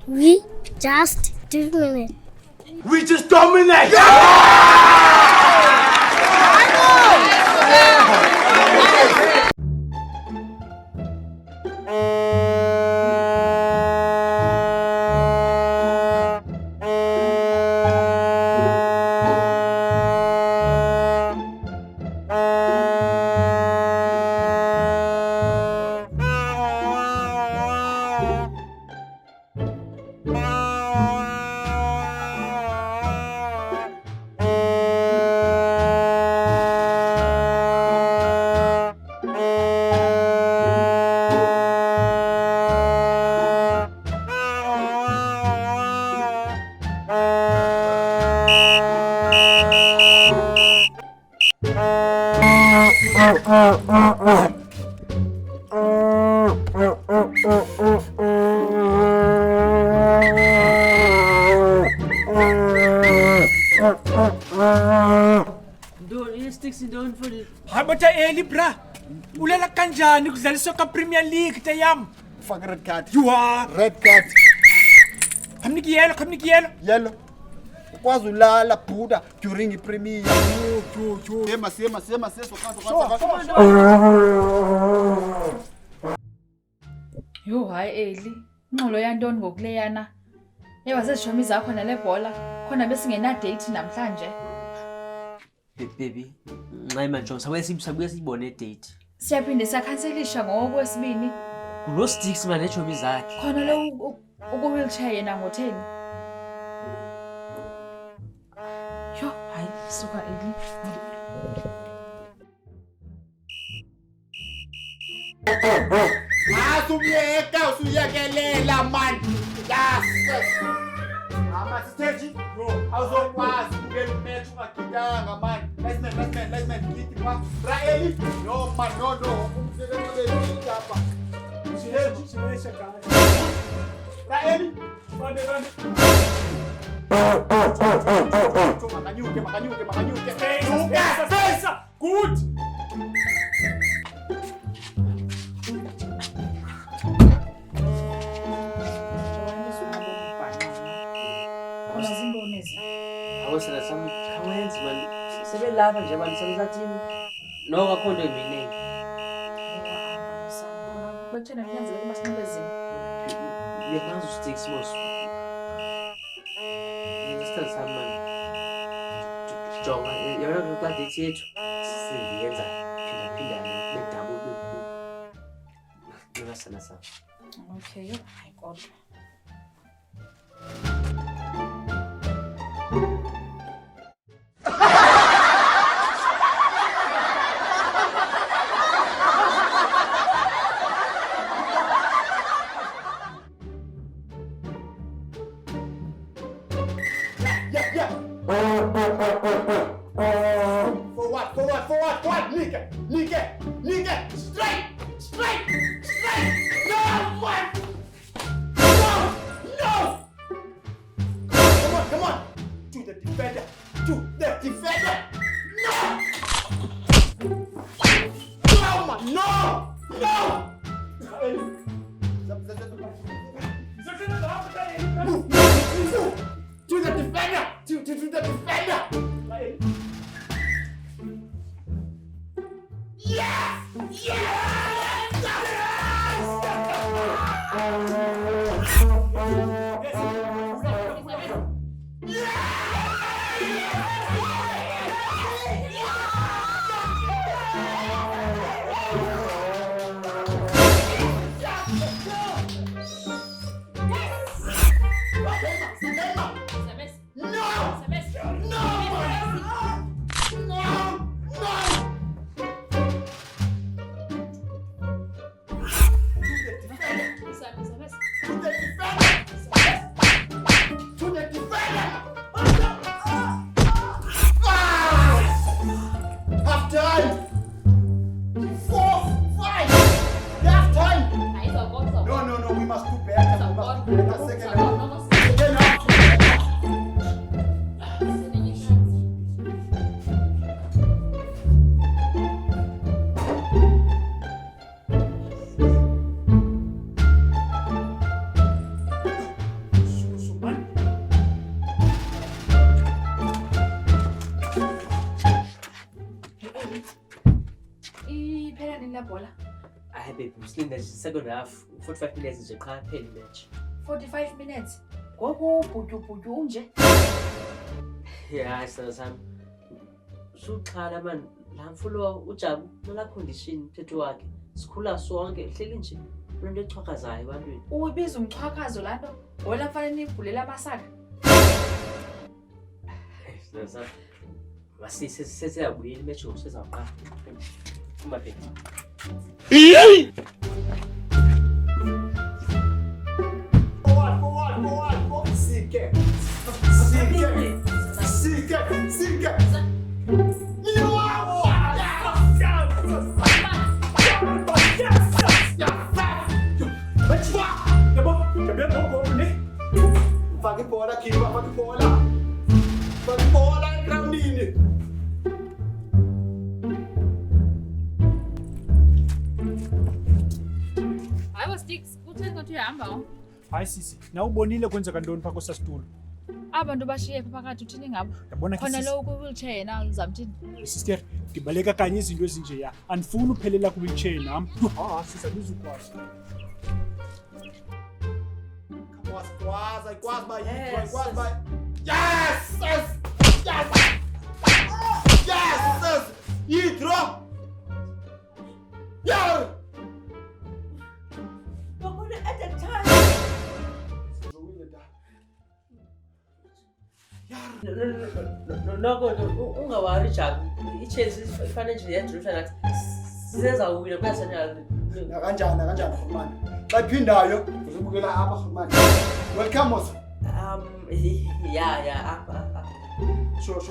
We just dominate. We just dominate! Habata eli bra. Ulala kanjani kudlaliswa ka Premier League tayam. Fuck red card. You are Red card. Kamniki yellow. Yellow. Ukwazi ulala Buddha during i-Premier. Sema. Yo hayi Eli, inxolo yantoni ngokuleyana? Yeba sezishomi zakho nale bhola, khona besingena date namhlanje. Baby, nxa manje sabuye siyibone date. Siyaphinde sakhanselisha ngokwesibini. Kulo sticks manje echomi zakhe. Khona lo uku-wheelchair yena ngotheni? Yo hayi suka Eli. Usuyekelela man. Yes. Ama stage. Awuzokwazi ukubeka match ungagidanga man. Let's man. Githi kwa. Raeli. No man, no. Umsebenzi lapha. Sihesha kahle. Raeli. Bande. Makanyuke. Pesa. Good. Awusela sami kawenzi manje. Sebelapha nje abantu samsathini. No kakhonto eminingi. Bathena kuyanzeka ukuba sinabezini. Uyakwazi usticks mos. Ngisikhathi sami manje. Jonga, yona kuba date yethu. Siyenza phinda nedouble bekhulu. Ngasana sami. Okay, yo hayi kodwa. Yeah. For what? Nigga. Straight. No, what? No. Come on. To the defender. No. No, man. No. Move. To the defender. To the defender. Yes. bhola? Hayi babe, usilinda nje second half, 45 minutes nje qha phela imatch. 45 minutes. Ngoku ubhutyu unje. Yeah, sithandwa sami. Usuxhala man, la mfulo uJabu nala condition mthetho wakhe. Sikhula sonke, hleli nje. Lento echwakazayo ebantwini. Uyibiza umchwakazo laa nto? Bhola fanele nivulele amasaka. Sithandwa sami. Sesiyabuyela imatch ngosezawuqala. Uma babe. Forward. Sike. Fake bola aqui, fake bola groundini. Hayi Sticks, kutheni kodwa uyahamba? Hayi sisi, na ubonile kwenzeka ntoni phaa kwesasitulo? Abantu bashiye pha phakathi uthini ngabo? Yabona ke Khona sisi, lo ku-wheelchair yena uzamthini? sister, ngibaleka kanye izinto ezinje ya. Andifuni uphelela ku-wheelchair nami. Sisi, andizukwazi. Quase, vai. Yes! Hydro! Yeah! At the time. No, ungawari Jabu. I-Chelsea ifanele nje yedrusha nathi. Sizawuwina kuyathanyala. Kanjani Khumani? Xa iphindayo uzobukela apha Khumani. Welcome Mosa. Yeah, up. Sure.